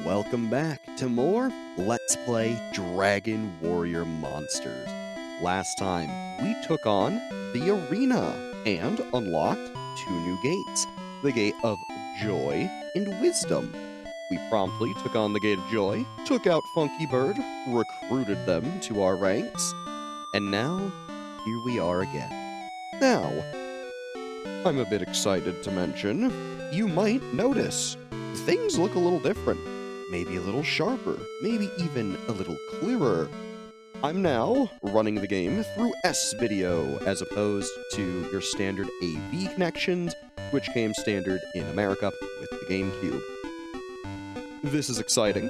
Welcome back to more Let's Play Dragon Warrior Monsters. Last time, we took on the arena and unlocked two new gates, the Gate of Joy and Wisdom. We promptly took on the Gate of Joy, took out Funky Bird, recruited them to our ranks, and now, here we are again. Now, I'm a bit excited to mention, you might notice, things look a little different. Maybe a little sharper, maybe even a little clearer. I'm now running the game through S-Video as opposed to your standard AV connections, which came standard in America with the GameCube. This is exciting.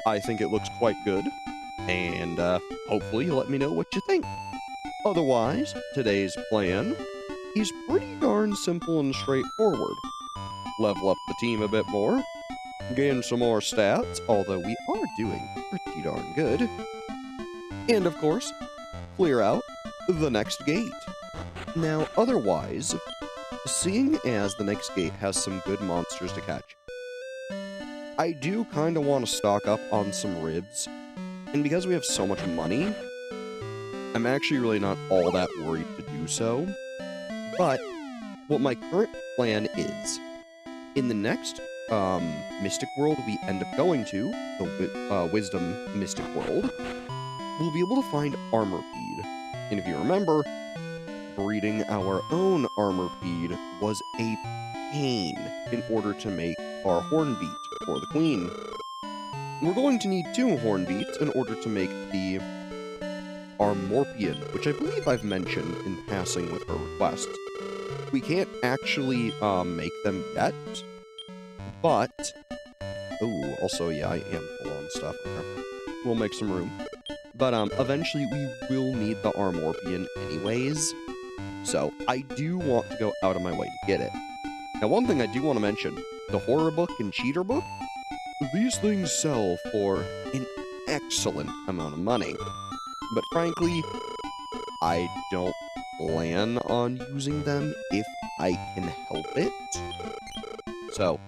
I think it looks quite good, and hopefully you'll let me know what you think. Otherwise, today's plan is pretty darn simple and straightforward. Level up the team a bit more, gain some more stats, although we are doing pretty darn good. And of course, clear out the next gate. Now, otherwise, seeing as the next gate has some good monsters to catch, I do kind of want to stock up on some ribs. And because we have so much money, I'm actually really not all that worried to do so. But what my current plan is, in the next Mystic World we end up going to, the Wisdom Mystic World, we'll be able to find Armorpeed. And if you remember, breeding our own Armorpeed was a pain in order to make our Hornbeat for the Queen. We're going to need 2 Hornbeats in order to make the Armorpion, which I believe I've mentioned in passing with her request. We can't actually make them yet, but... Oh, also, yeah, I am full on stuff. Okay. We'll make some room. But eventually we will need the Armorpion anyways, so I do want to go out of my way to get it. Now, one thing I do want to mention, the Horror Book and Cheater Book, these things sell for an excellent amount of money. But frankly, I don't plan on using them if I can help it. So,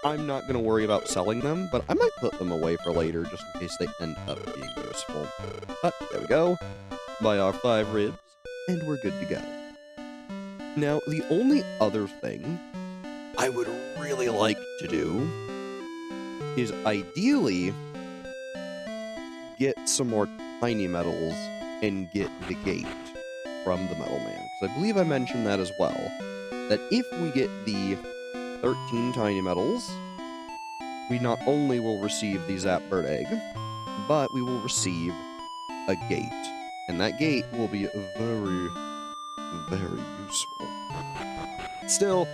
I'm not going to worry about selling them, but I might put them away for later just in case they end up being useful. But there we go. Buy our 5 ribs, and we're good to go. Now, the only other thing I would really like to do is ideally get some more tiny metals and get the gate from the Metal Man, because I believe I mentioned that as well, that if we get the 13 tiny metals, we not only will receive the Zapbird egg, but we will receive a gate, and that gate will be very, very useful. Still,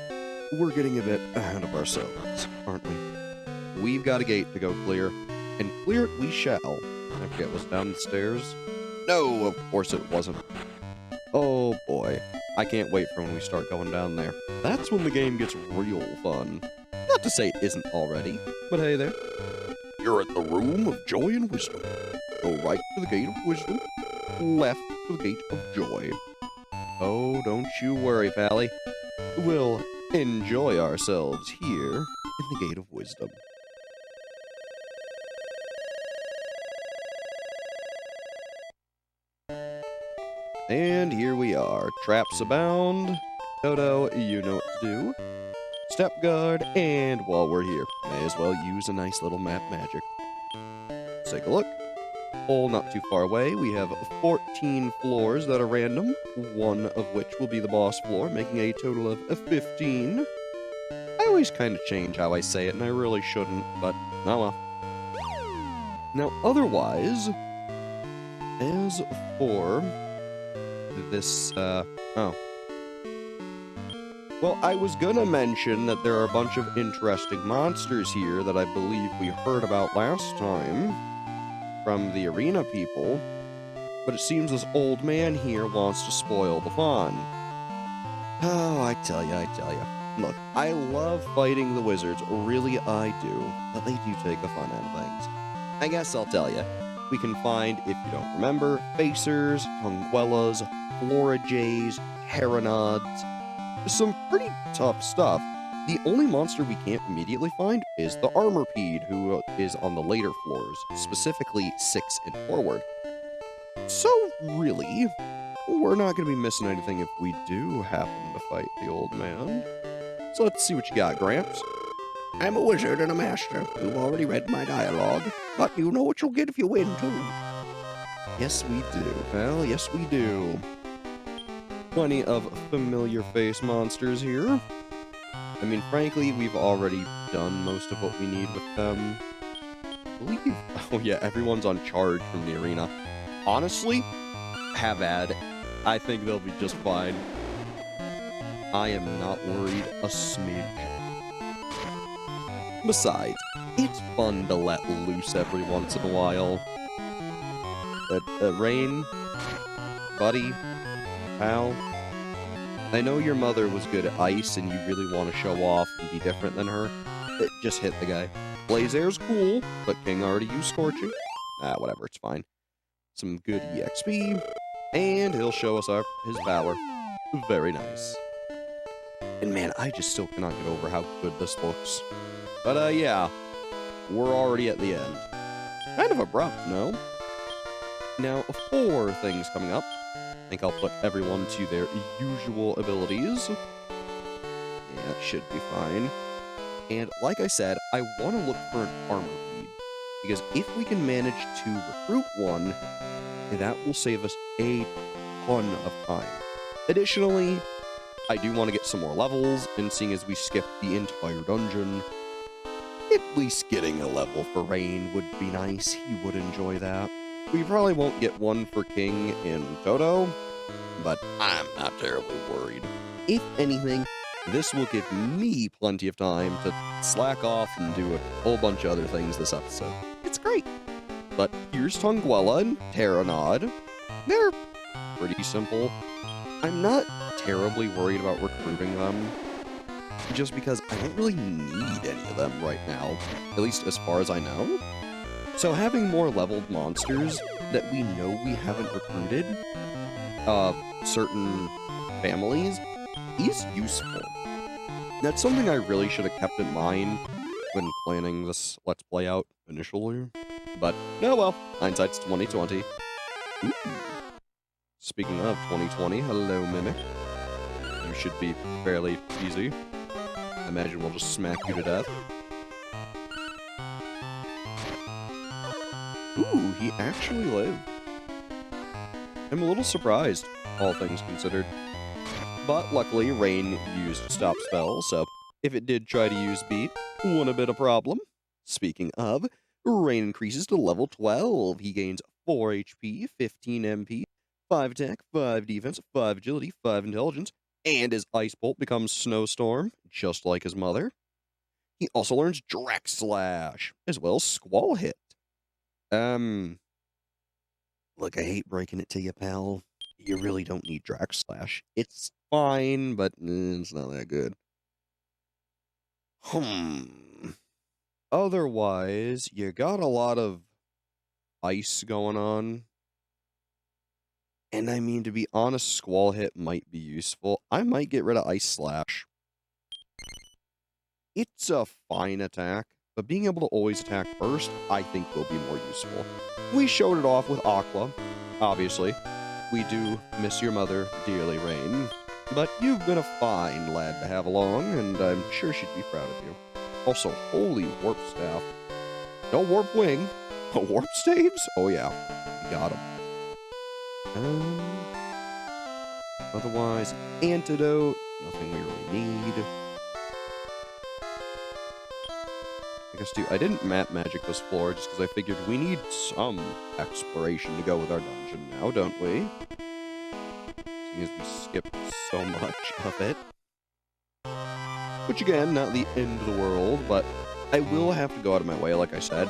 we're getting a bit ahead of ourselves, aren't we? We've got a gate to go clear, and clear it we shall. I forget, was down the stairs? No, of course it wasn't. Oh boy, I can't wait for when we start going down there. That's when the game gets real fun. Not to say it isn't already, but hey there. You're at the Room of Joy and Wisdom. Go right to the Gate of Wisdom, left to the Gate of Joy. Oh, don't you worry, Pally. We'll enjoy ourselves here in the Gate of Wisdom. And here we are. Traps abound. Toto, you know what to do. Step guard, and while we're here, may as well use a nice little map magic. Let's take a look. Hole not too far away. We have 14 floors that are random, one of which will be the boss floor, making a total of 15. I always kind of change how I say it, and I really shouldn't, but oh well. Now, otherwise, as for this, well, I was gonna mention that there are a bunch of interesting monsters here that I believe we heard about last time from the arena people, but it seems this old man here wants to spoil the fun. Oh, I tell ya. Look, I love fighting the wizards, really I do, but they do take the fun out of things. I guess I'll tell ya. We can find, if you don't remember, Facers, Tonguellas, Florajays, Pteranods, some pretty tough stuff, The only monster we can't immediately find is the Armorpede, who is on the later floors, specifically 6 and forward. So, really, we're not going to be missing anything if we do happen to fight the old man. So let's see what you got, Gramps. I'm a wizard and a master. You've already read my dialogue, but you know what you'll get if you win, too. Yes, we do, pal. Yes, we do. Plenty of familiar face monsters here. I mean, frankly, we've already done most of what we need with them. I believe... Oh, yeah, everyone's on charge from the arena. Honestly, have at it. I think they'll be just fine. I am not worried a smidge. Besides, it's fun to let loose every once in a while. Rain, buddy, pal, I know your mother was good at ice and you really want to show off and be different than her. Just hit the guy. Blazaire's cool, but King already used Scorching. Whatever, it's fine. Some good EXP, and he'll show us his power. Very nice. And man, I just still cannot get over how good this looks. But yeah, we're already at the end. Kind of abrupt, no? Now, 4 things coming up. I think I'll put everyone to their usual abilities. Yeah, that should be fine. And like I said, I want to look for an Armorpede, because if we can manage to recruit one, that will save us a ton of time. Additionally, I do want to get some more levels, and seeing as we skipped the entire dungeon, at least getting a level for Rain would be nice. He would enjoy that. We probably won't get one for King and Toto, but I'm not terribly worried. If anything, this will give me plenty of time to slack off and do a whole bunch of other things this episode. It's great. But here's Tonguella and Terranod. They're pretty simple. I'm not terribly worried about recruiting them, just because I don't really need any of them right now, at least as far as I know. So having more leveled monsters that we know we haven't recruited, certain families, is useful. That's something I really should have kept in mind when planning this Let's Play out initially. But, oh well, hindsight's 2020. Ooh. Speaking of 2020, hello Mimic. You should be fairly easy. I imagine we'll just smack you to death. Ooh, he actually lived. I'm a little surprised, all things considered. But luckily, Rain used Stop Spell, so if it did try to use Beat, wouldn't have been a problem. Speaking of, Rain increases to level 12. He gains 4 HP, 15 MP, 5 attack, 5 defense, 5 agility, 5 intelligence, and his Ice Bolt becomes Snowstorm, just like his mother. He also learns Drac Slash, as well as Squall Hit. Look, I hate breaking it to you, pal. You really don't need Drac Slash. It's fine, but it's not that good. Otherwise, you got a lot of ice going on. And I mean, to be honest, Squall Hit might be useful. I might get rid of Ice Slash. It's a fine attack, but being able to always attack first, I think will be more useful. We showed it off with Aqua, obviously. We do miss your mother dearly, Rain, but you've been a fine lad to have along, and I'm sure she'd be proud of you. Also, holy Warp Staff. No Warp Wing, but Warp Staves? Oh yeah, you got them. Otherwise, Antidote, nothing we really need. I guess, too, I didn't map magic this floor just because I figured we need some exploration to go with our dungeon now, don't we? Seeing as we skipped so much of it. Which, again, not the end of the world, but I will have to go out of my way, like I said,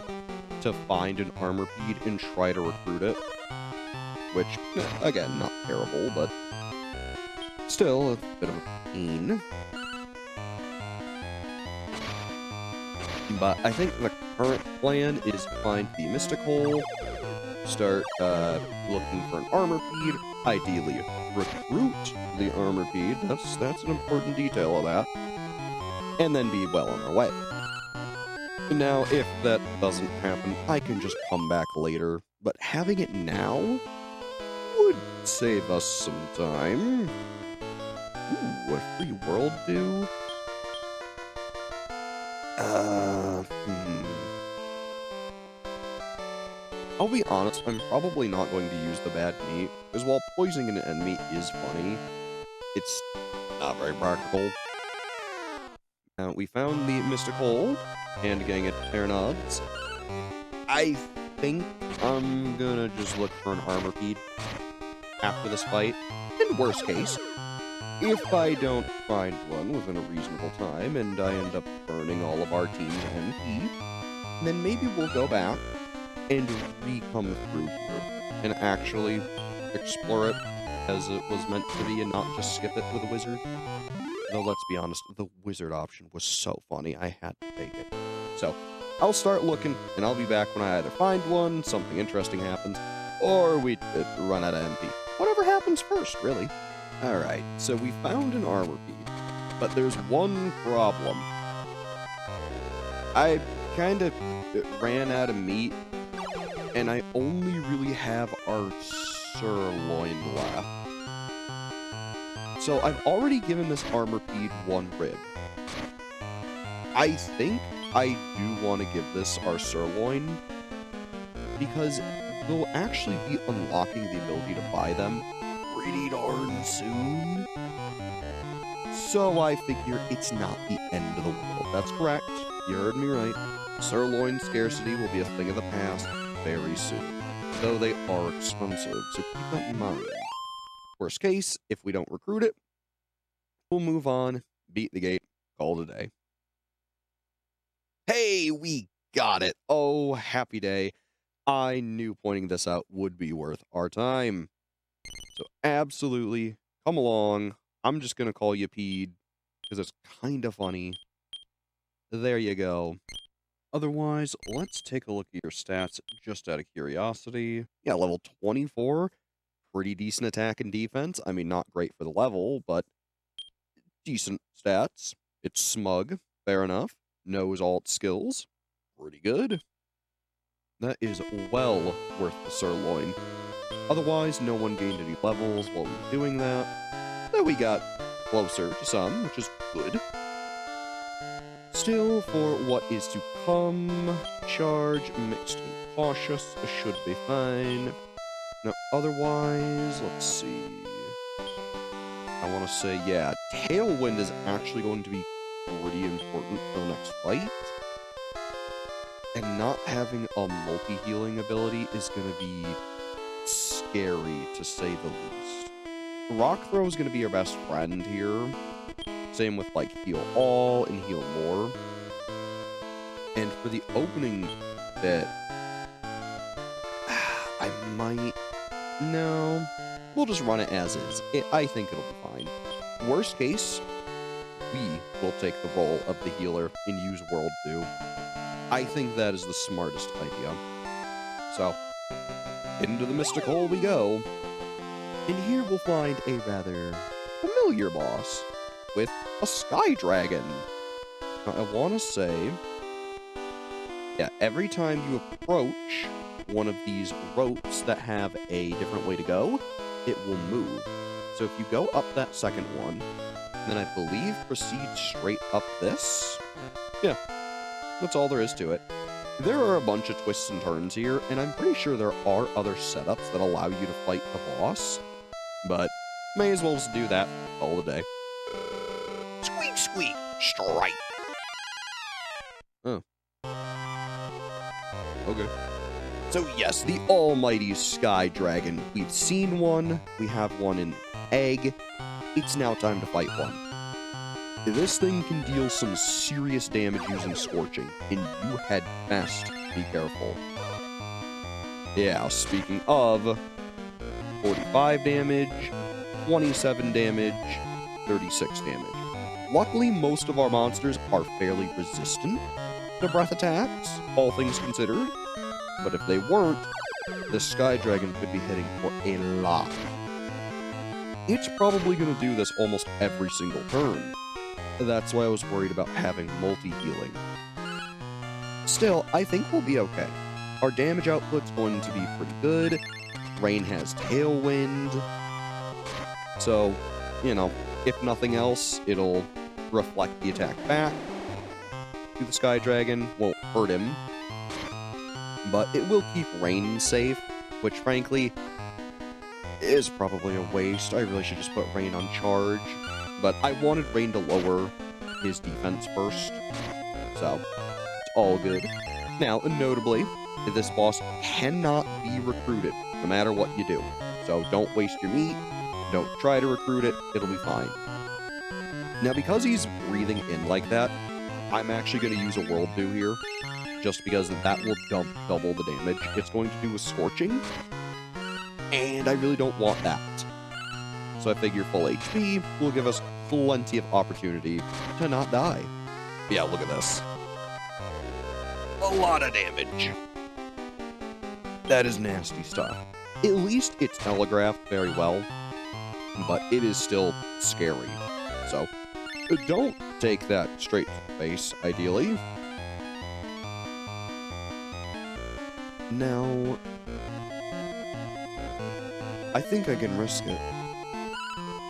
to find an Armorpede and try to recruit it. Which, again, not terrible, but still a bit of a pain. But I think the current plan is find the Mystic Hole, start looking for an Armorpede, ideally recruit the Armorpede. That's an important detail of that. and then be well on our way. Now, if that doesn't happen, I can just come back later, but having it now would save us some time. Ooh, a free world do? I'll be honest, I'm probably not going to use the bad meat, because while poisoning an enemy is funny, it's not very practical. Now, we found the Mystic Hole, and getting it fair nods. I think I'm gonna just look for an armor feed after this fight. In worst case, if I don't find one within a reasonable time, and I end up burning all of our team to MP, then maybe we'll go back and re-come through here and actually explore it as it was meant to be and not just skip it with a wizard. Though, let's be honest, the wizard option was so funny, I had to take it. So, I'll start looking, and I'll be back when I either find one, something interesting happens, or we run out of MP. Whatever happens first, really. Alright, so we found an armor feed, but there's one problem. I kind of ran out of meat, and I only really have our sirloin left. So I've already given this armor feed one rib. I think I do want to give this our sirloin, because we'll actually be unlocking the ability to buy them pretty darn soon. So I figure it's not the end of the world. That's correct. You heard me right. Sirloin scarcity will be a thing of the past very soon, though they are expensive, so keep that in mind. Worst case, if we don't recruit it, we'll move on, beat the gate, call it a day. Hey, we got it! Oh, happy day. I knew pointing this out would be worth our time. So absolutely, come along. I'm just gonna call you Pede, because it's kind of funny. There you go. Otherwise, let's take a look at your stats just out of curiosity. Yeah, level 24. Pretty decent attack and defense. I mean, not great for the level, but decent stats. It's smug. Fair enough. Knows all its skills. Pretty good. That is well worth the sirloin. Otherwise, no one gained any levels while we were doing that. Though we got closer to some, which is good. Still, for what is to come, charge, mixed, and cautious should be fine. Now, otherwise, let's see. I want to say, yeah, Tailwind is actually going to be pretty important for the next fight. And not having a multi-healing ability is going to be scary, to say the least. Rock Throw is going to be our best friend here. Same with, like, Heal All and Heal More. And for the opening bit, I might... No. We'll just run it as is. I think it'll be fine. Worst case, we will take the role of the healer and use World Do. I think that is the smartest idea. So, into the Mystic Hole we go. And here we'll find a rather familiar boss with a Sky Dragon. Now, I want to say, yeah, every time you approach one of these ropes that have a different way to go, it will move. So if you go up that second one, then I believe proceed straight up this, yeah, that's all there is to it. There are a bunch of twists and turns here, and I'm pretty sure there are other setups that allow you to fight the boss, but may as well just do that all the day. Squeak, squeak, strike. Oh. Okay. So yes, the almighty Sky Dragon. We've seen one, we have one in egg. It's now time to fight one. This thing can deal some serious damage using Scorching, and you had best be careful. Yeah, speaking of, 45 damage, 27 damage, 36 damage. Luckily, most of our monsters are fairly resistant to breath attacks, all things considered. But if they weren't, the Sky Dragon could be hitting for a lot. It's probably going to do this almost every single turn. That's why I was worried about having multi-healing. Still, I think we'll be okay. Our damage output's going to be pretty good. Rain has Tailwind. So, you know, if nothing else, it'll reflect the attack back to the Sky Dragon. Won't hurt him. But it will keep Rain safe, which frankly is probably a waste. I really should just put Rain on charge. But I wanted Rain to lower his defense first. So, it's all good. Now, notably, this boss cannot be recruited, no matter what you do. So don't waste your meat, don't try to recruit it, it'll be fine. Now, because he's breathing in like that, I'm actually going to use a World Dew here, just because that will double the damage it's going to do with Scorching, and I really don't want that. So I figure full HP will give us plenty of opportunity to not die. Yeah, look at this. A lot of damage. That is nasty stuff. At least it's telegraphed very well, but it is still scary. So, don't take that straight to the face, ideally. Now, I think I can risk it.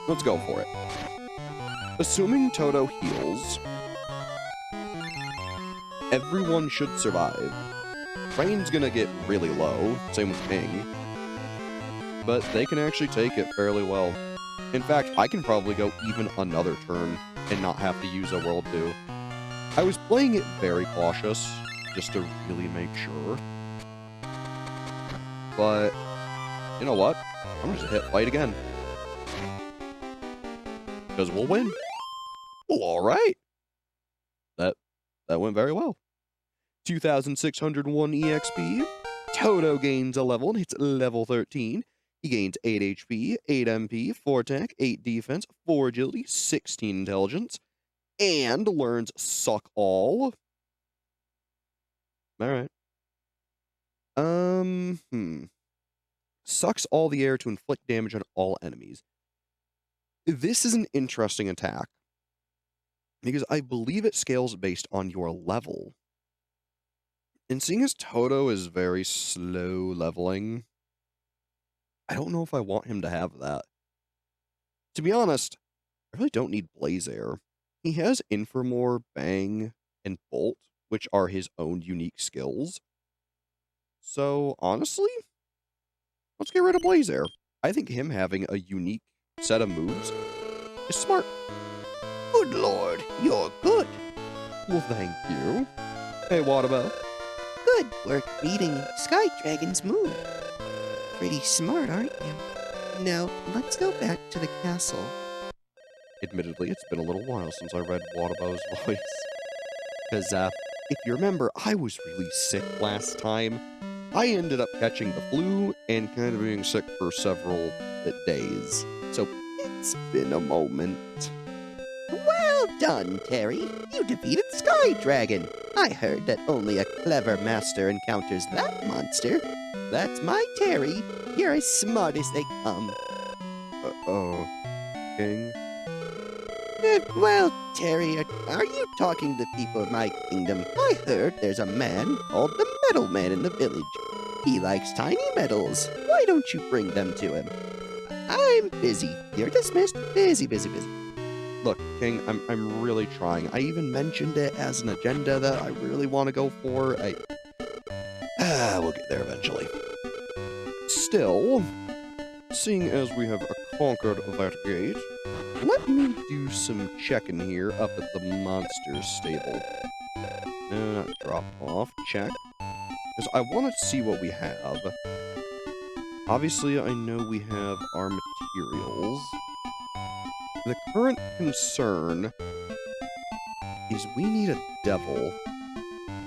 Let's go for it. Assuming Toto heals, everyone should survive. Rain's gonna get really low, same with King, but they can actually take it fairly well. In fact, I can probably go even another turn and not have to use a World Dew. I was playing it very cautious, just to really make sure. But, you know what? I'm just gonna hit fight again. Because we'll win. Well, alright. That went very well. 2,601 EXP. Toto gains a level and hits level 13. He gains 8 HP, 8 MP, 4 attack, 8 defense, 4 agility, 16 intelligence, and learns Suck All. Alright. Sucks all the air to inflict damage on all enemies. This is an interesting attack, because I believe it scales based on your level. And seeing as Toto is very slow leveling, I don't know if I want him to have that. To be honest, I really don't need Blaze Air. He has Infamore, Bang, and Bolt, which are his own unique skills. So, honestly, let's get rid of Blaze Air. I think him having a unique set of moves is smart. Good lord, you're good. Well, thank you. Hey, Wadabow. Good work reading Sky Dragon's move. Pretty smart, aren't you? Now, let's go back to the castle. Admittedly, it's been a little while since I read Wadabow's voice. Because, if you remember, I was really sick last time. I ended up catching the flu and kind of being sick for several days. So, it's been a moment. Well done, Terry. You defeated Sky Dragon. I heard that only a clever master encounters that monster. That's my Terry. You're as smart as they come. Uh-oh. King? Well, Terry, are you talking to the people of my kingdom? I heard there's a man called the Metal Man in the village. He likes tiny metals. Why don't you bring them to him? I'm busy. You're dismissed. Busy, busy, busy. Look, King, I'm really trying. I even mentioned it as an agenda that I really want to go for. We'll get there eventually. Still, seeing as we have conquered that gate, let me do some checking here up at the monster stable. No, not drop off. Check. Because I want to see what we have. Obviously, I know we have our materials. The current concern is we need a devil.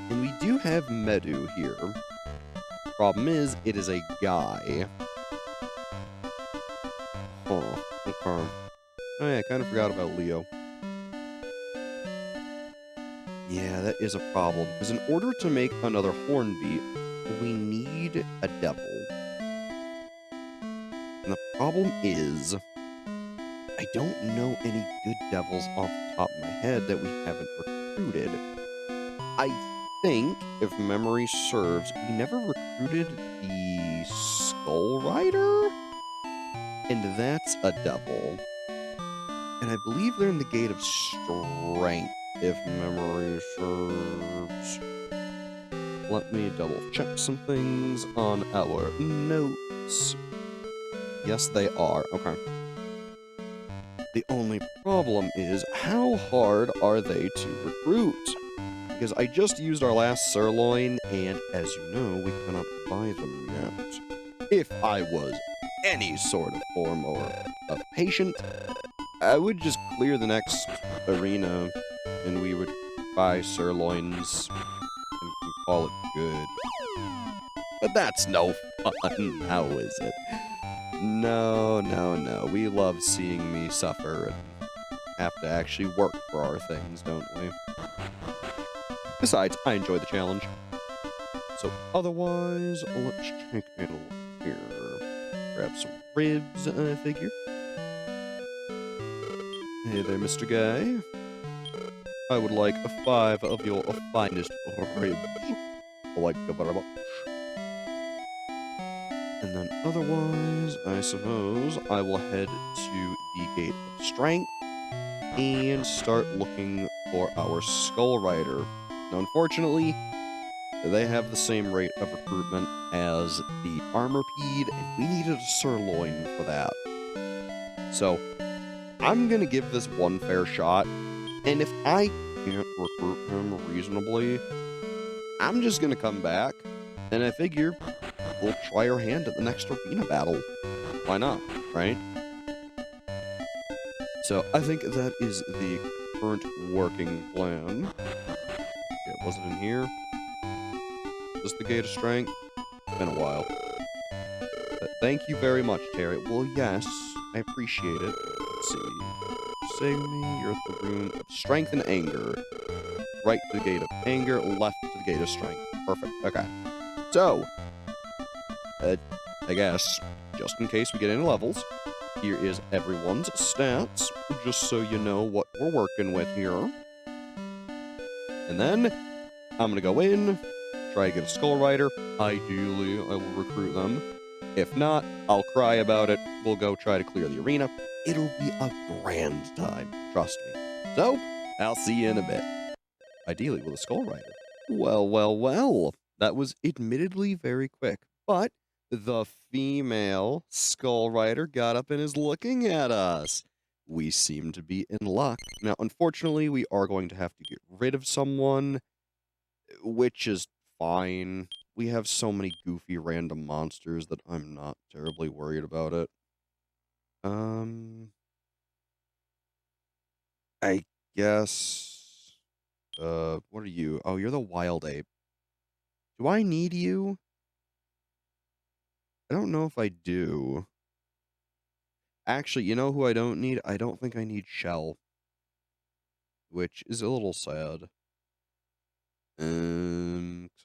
And we do have Medu here. Problem is, it is a guy. Huh. Okay. Oh yeah, I kind of forgot about Leo. Yeah, that is a problem. Because in order to make another Hornbeat, we need a devil. And the problem is, I don't know any good devils off the top of my head that we haven't recruited. I think, if memory serves, we never recruited the Skull Rider? And that's a devil. And I believe they're in the Gate of Strength, if memory serves. Let me double check some things on our notes. Yes, they are. Okay. The only problem is, how hard are they to recruit? Because I just used our last sirloin, and as you know, we cannot buy them yet. If I was any sort of form or of patient, I would just clear the next arena, and we would buy sirloins and call it good. But that's no fun, now is it? No, no, no. We love seeing me suffer and have to actually work for our things, don't we? Besides, I enjoy the challenge. So otherwise, let's check a look here. Grab some ribs, I figure. Hey there, Mr. Guy. I would like 5 of your finest ribs. Thank you very much. And then otherwise, I suppose I will head to the Gate of Strength and start looking for our Skull Rider. Now, unfortunately, they have the same rate of recruitment as the Armorpede, and we needed a sirloin for that. So, I'm gonna give this one fair shot, and if I can't recruit him reasonably, I'm just gonna come back, and I figure we'll try our hand at the next arena battle. Why not, right? So I think that is the current working plan. Okay, was it in here? Is this the Gate of Strength? It's been a while. But thank you very much, Terry. Well, yes, I appreciate it. Let's see. Save me. You're at the room of Strength and Anger. Right to the Gate of Anger, left to the Gate of Strength. Perfect. Okay. So, I guess, just in case we get any levels, here is everyone's stats, just so you know what we're working with here. And then, I'm gonna go in, try to get a Skull Rider. Ideally, I will recruit them. If not, I'll cry about it. We'll go try to clear the arena. It'll be a grand time, trust me. So, I'll see you in a bit. Ideally with a Skull Rider. Well, well, well. That was admittedly very quick, but the female Skull Rider got up and is looking at us. We seem to be in luck. Now, unfortunately, we are going to have to get rid of someone, which is fine. We have so many goofy random monsters that I'm not terribly worried about it. I guess, what are you? Oh, you're the wild ape. Do I need you? I don't know if I do. Actually, you know who I don't need? I don't think I need Shell, which is a little sad.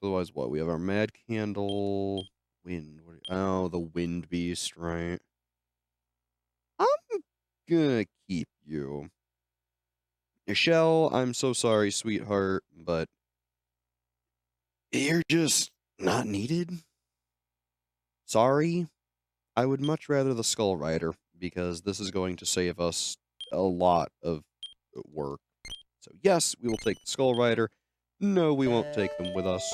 Otherwise, what? We have our Mad Candle, Wind. Oh, the Wind Beast, right? I'm gonna keep you. Shell, I'm so sorry, sweetheart, but you're just not needed. Sorry. I would much rather the Skull Rider, because this is going to save us a lot of work. So yes, we will take the Skull Rider. No, we won't take them with us.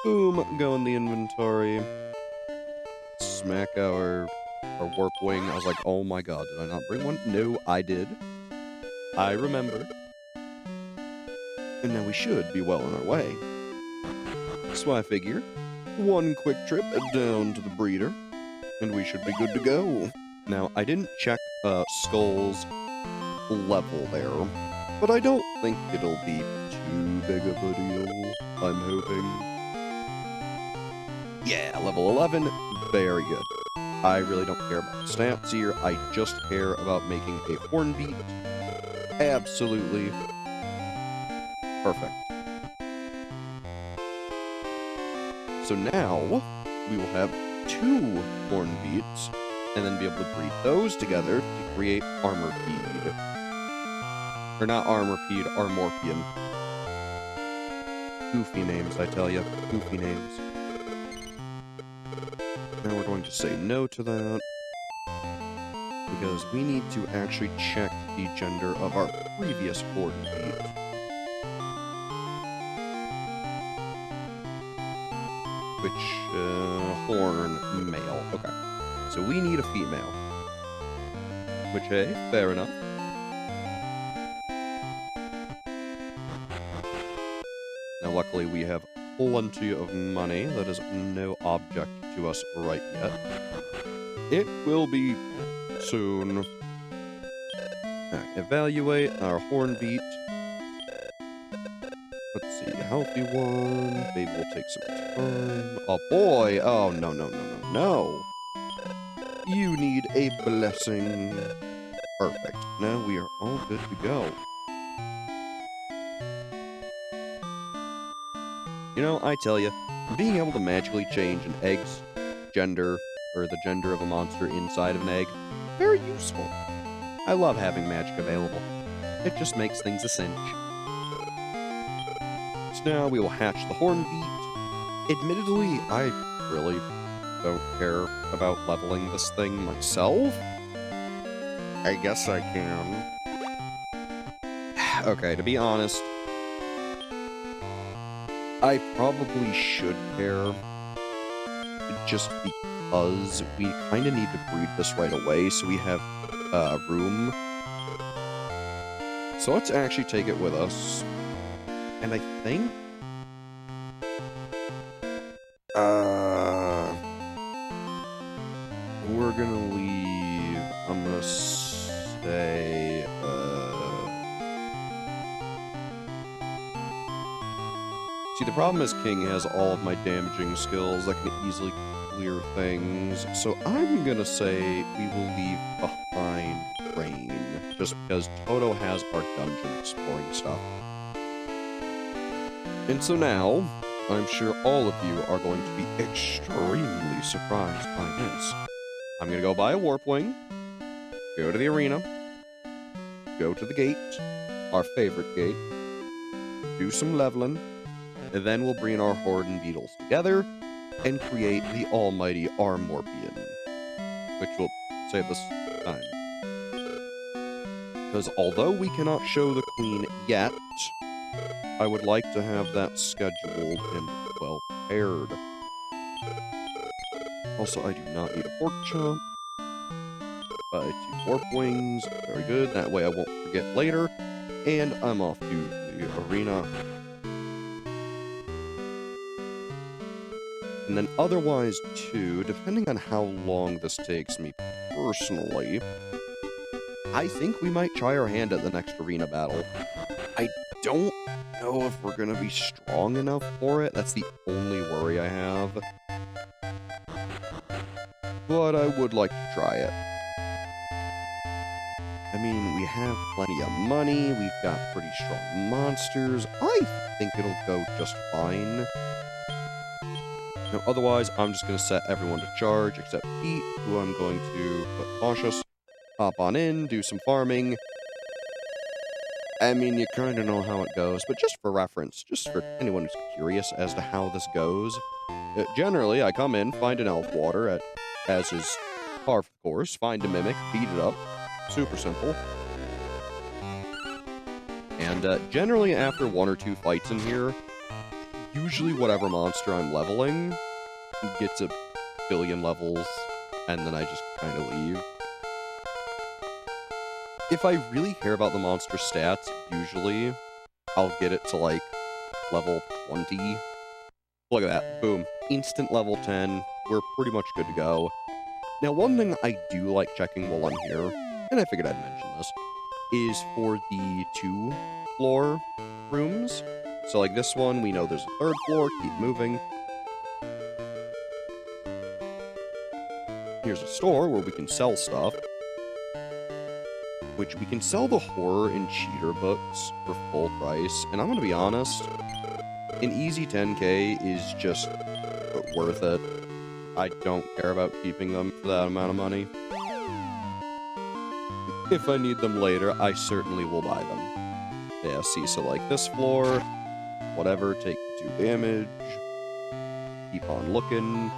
Boom, go in the inventory. Smack our Warp Wing. I was like, oh my god, did I not bring one? No, I did. I remember. And now we should be well on our way. So I figure, one quick trip down to the breeder, and we should be good to go. Now, I didn't check Skull's level there, but I don't think it'll be too big of a deal, I'm hoping. Yeah, level 11, very good. I really don't care about the stats here, I just care about making a Hornbeat absolutely perfect. So now, we will have 2 Hornbeats, and then be able to breed those together to create Armorpeed. Or not Armorpeed, Armorpion. Goofy names, I tell you. Goofy names. Now we're going to say no to that, because we need to actually check the gender of our previous Hordenbeat. Which, horn male. Okay. So we need a female. Which, hey, fair enough. Now, luckily, we have plenty of money. That is no object to us right yet. It will be soon. Alright, evaluate our Hornbeat. Let's see, healthy one. Maybe we'll take some time. Oh boy! Oh, no, no, no, no, no! You need a blessing. Perfect. Now we are all good to go. You know, I tell you, being able to magically change an egg's gender, or the gender of a monster inside of an egg, very useful. I love having magic available. It just makes things a cinch. So now we will hatch the Hornbeat. Admittedly, I really don't care about leveling this thing myself. I guess I can. Okay, to be honest, I probably should care, just because we kind of need to breed this right away, so we have room. So let's actually take it with us. And I think... we're gonna leave... I'm gonna say... See, the problem is King has all of my damaging skills that can easily clear things, so I'm gonna say we will leave behind Rain, just because Toto has our dungeon exploring stuff. And so now, I'm sure all of you are going to be extremely surprised by this. I'm gonna go buy a Warp Wing, go to the arena, go to the gate, our favorite gate, do some leveling, and then we'll bring our Horden Beetles together and create the almighty Armorpion, which will save us time. Because although we cannot show the Queen yet, I would like to have that scheduled and well prepared. Also, I do not need a pork chop. Buy 2 Warp Wings, very good, that way I won't forget later. And I'm off to the arena. And then otherwise, too, depending on how long this takes me personally, I think we might try our hand at the next arena battle. I don't know if we're going to be strong enough for it. That's the only worry I have. But I would like to try it. I mean, we have plenty of money. We've got pretty strong monsters. I think it'll go just fine. Now, otherwise, I'm just going to set everyone to charge, except Pete, who I'm going to put cautious. Hop on in, do some farming. I mean, you kind of know how it goes, but just for reference, just for anyone who's curious as to how this goes, generally, I come in, find an elf water, as is par for the course, find a mimic, beat it up. Super simple. And generally, after 1 or 2 fights in here, usually whatever monster I'm leveling gets a billion levels, and then I just kind of leave. If I really care about the monster stats, usually I'll get it to like level 20. Look at that. Boom. Instant level 10. We're pretty much good to go. Now, one thing I do like checking while I'm here, and I figured I'd mention this, is for the 2-floor rooms. So like this one, we know there's a 3rd floor, keep moving. Here's a store where we can sell stuff. Which we can sell the horror and cheater books for full price. And I'm gonna be honest, an easy 10k is just worth it. I don't care about keeping them for that amount of money. If I need them later, I certainly will buy them. Yeah, see, so like this floor, whatever, take 2 damage, keep on looking.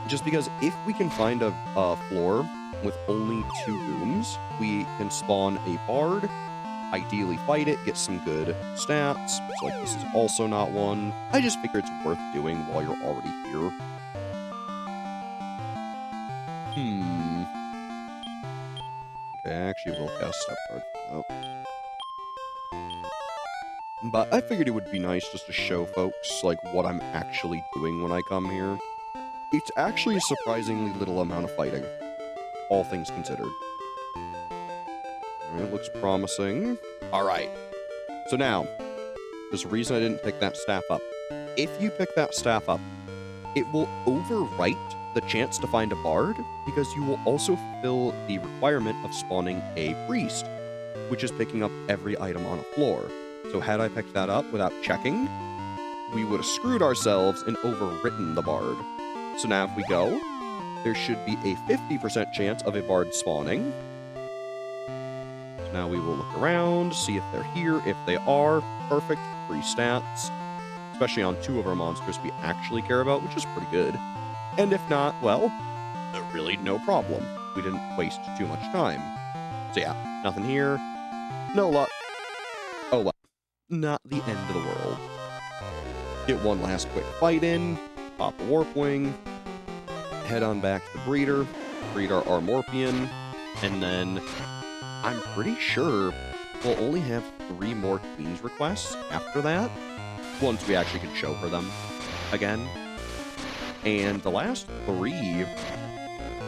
Just because if we can find a floor with only 2 rooms, we can spawn a bard, ideally fight it, get some good stats. So like this is also not one. I just figure it's worth doing while you're already here. Okay, I actually will cast Step Guard for that. But I figured it would be nice just to show folks like what I'm actually doing when I come here. It's actually a surprisingly little amount of fighting, all things considered. Alright, looks promising. Alright, so now, there's a reason I didn't pick that staff up. If you pick that staff up, it will overwrite the chance to find a bard, because you will also fulfill the requirement of spawning a priest, which is picking up every item on a floor. So had I picked that up without checking, we would have screwed ourselves and overwritten the bard. So now if we go, there should be a 50% chance of a bard spawning. So now we will look around, see if they're here. If they are, perfect, free stats. Especially on 2 of our monsters we actually care about, which is pretty good. And if not, well, really no problem. We didn't waste too much time. So yeah, nothing here. No luck. Oh well, not the end of the world. Get one last quick fight in, pop a Warp Wing, head on back to the breeder, breed our Armorpion, and then I'm pretty sure we'll only have 3 more Queen's requests after that, once we actually can show her them again. And the last 3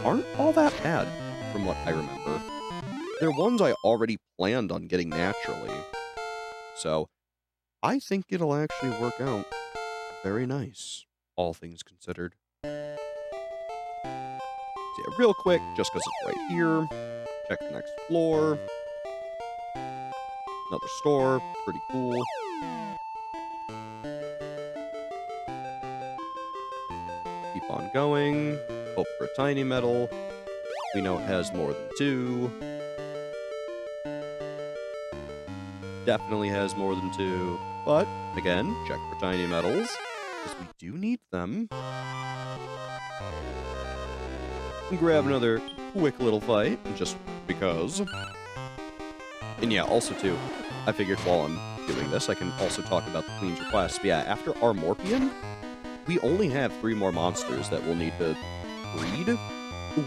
aren't all that bad, from what I remember. They're ones I already planned on getting naturally. So, I think it'll actually work out very nice, all things considered. So yeah, real quick, just because it's right here, check the next floor. Another store, pretty cool. Keep on going, hope for a tiny metal. We know it has more than 2. Definitely has more than 2. But, again, check for tiny metals, because we do need them. And grab another quick little fight, just because. And yeah, also too, I figured while I'm doing this, I can also talk about the Queen's request. But yeah, after Armorpion, we only have 3 more monsters that we'll need to breed.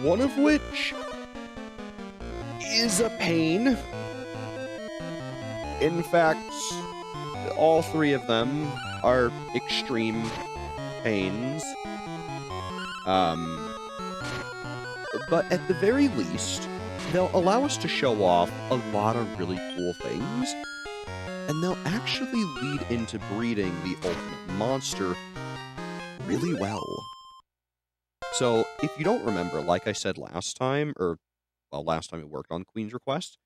One of which is a pain. In fact, all 3 of them are extreme pains. But at the very least, they'll allow us to show off a lot of really cool things, and they'll actually lead into breeding the ultimate monster really well. So, if you don't remember, like I said last time, or, well, last time we worked on Queen's Request,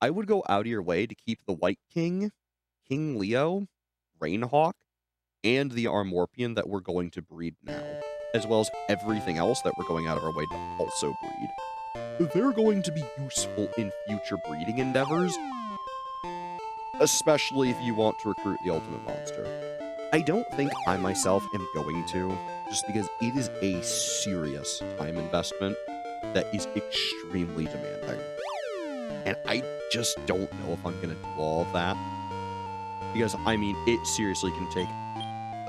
I would go out of your way to keep the White King, King Leo, Rainhawk, and the Armorpion that we're going to breed now, as well as everything else that we're going out of our way to also breed. They're going to be useful in future breeding endeavors, especially if you want to recruit the ultimate monster. I don't think I myself am going to, just because it is a serious time investment that is extremely demanding. And I just don't know if I'm going to do all of that. Because, I mean, it seriously can take,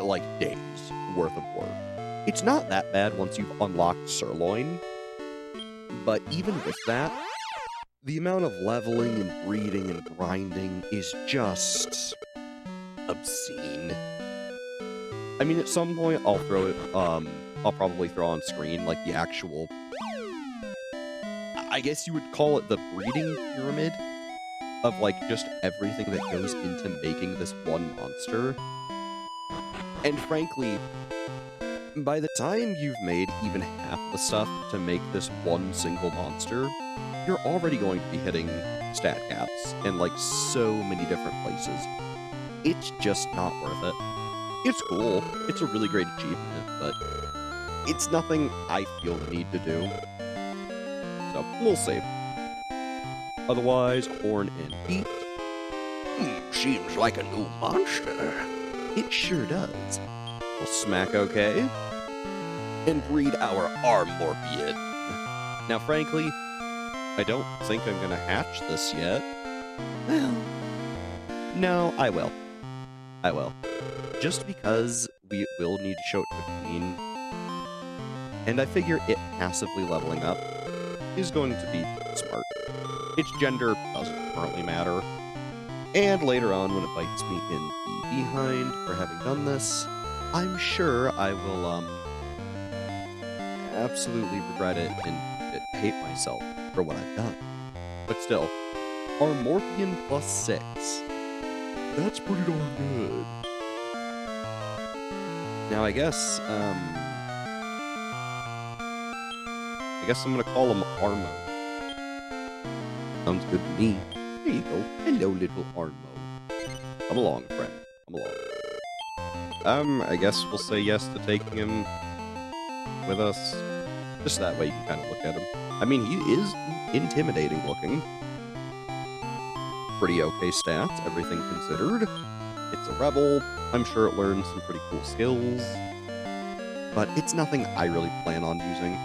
like, days worth of work. It's not that bad once you've unlocked Sirloin, but even with that, the amount of leveling and breeding and grinding is just obscene. I mean, at some point, I'll throw it, I'll probably throw on screen, like, the actual, I guess you would call it the breeding pyramid of, like, just everything that goes into making this one monster. And frankly, by the time you've made even half the stuff to make this one single monster, you're already going to be hitting stat caps in, like, so many different places. It's just not worth it. It's cool. It's a really great achievement, but it's nothing I feel the need to do. So, we'll see. Otherwise, Horn and Beat. Seems like a new monster. It sure does. Will Smack okay? And breed our Armorbian. Now, frankly, I don't think I'm gonna hatch this yet. Well, No, I will. I will. Just because we will need to show it to the queen. And I figure it passively leveling up is going to be smart. Its gender doesn't currently matter. And later on, when it bites me in the behind for having done this, I'm sure I will, absolutely regret it and hate myself for what I've done. But still, Armorbian +6. That's pretty darn good. Now, I guess I'm gonna call him Armo. Sounds good to me. There you go. Hello, little Armo. Come along, friend. Come along. I guess we'll say yes to taking him with us. Just that way you can kind of look at him. I mean, he is intimidating looking. Pretty okay stats, everything considered. It's a rebel. I'm sure it learns some pretty cool skills. But it's nothing I really plan on using.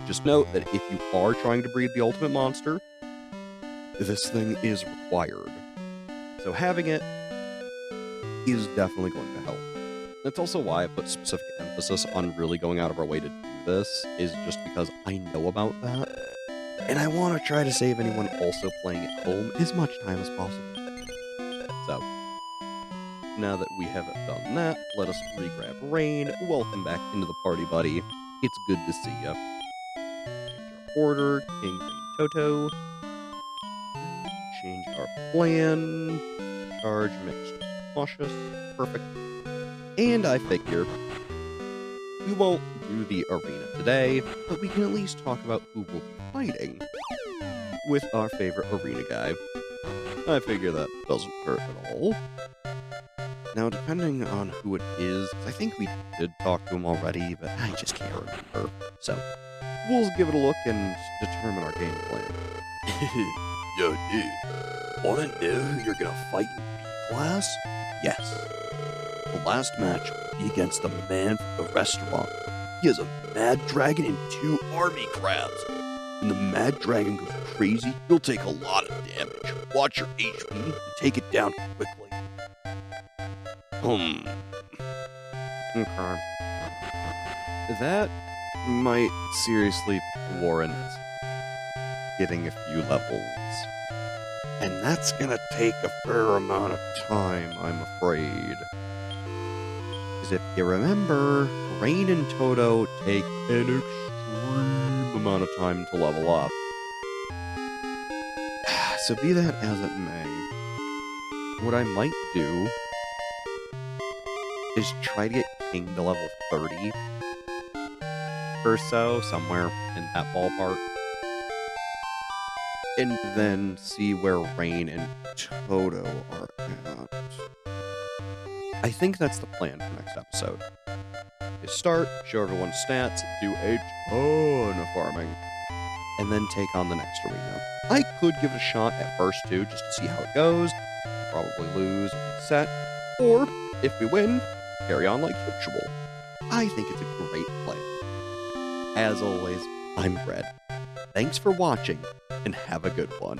Just note that if you are trying to breed the ultimate monster, this thing is required. So having it is definitely going to help. That's also why I put specific emphasis on really going out of our way to do this, is just because I know about that. And I want to try to save anyone also playing at home as much time as possible. So, now that we have done that, let us re-grab Rain. Welcome back into the party, buddy. It's good to see ya. Change our order, King, Queen, Toto. Change our plan. Charge, mixed, cautious. Perfect. And I figure we won't do the arena today, but we can at least talk about who will be fighting with our favorite arena guy. I figure that doesn't hurt at all. Now, depending on who it is, I think we did talk to him already, but I just can't remember. So, we'll give it a look and determine our game plan. Yo, dude, wanna know who you're gonna fight in B-Class? Yes. The last match will be against the man from the restaurant. He has a mad dragon and 2 army crabs. When the mad dragon goes crazy, he'll take a lot of damage. Watch your HP and take it down quickly. Okay. That might seriously warrant getting a few levels. And that's gonna take a fair amount of time, I'm afraid. Because if you remember, Rain and Toto take an extreme amount of time to level up. So be that as it may, what I might do is try to get King to level 30 or so, somewhere in that ballpark. And then see where Rain and Toto are at. I think that's the plan for next episode. Is start, show everyone stats, do a ton of farming, and then take on the next arena. I could give it a shot at first too, just to see how it goes. Probably lose and reset. Or, if we win, carry on like usual. I think it's a great plan. As always, I'm Brett. Thanks for watching, and have a good one.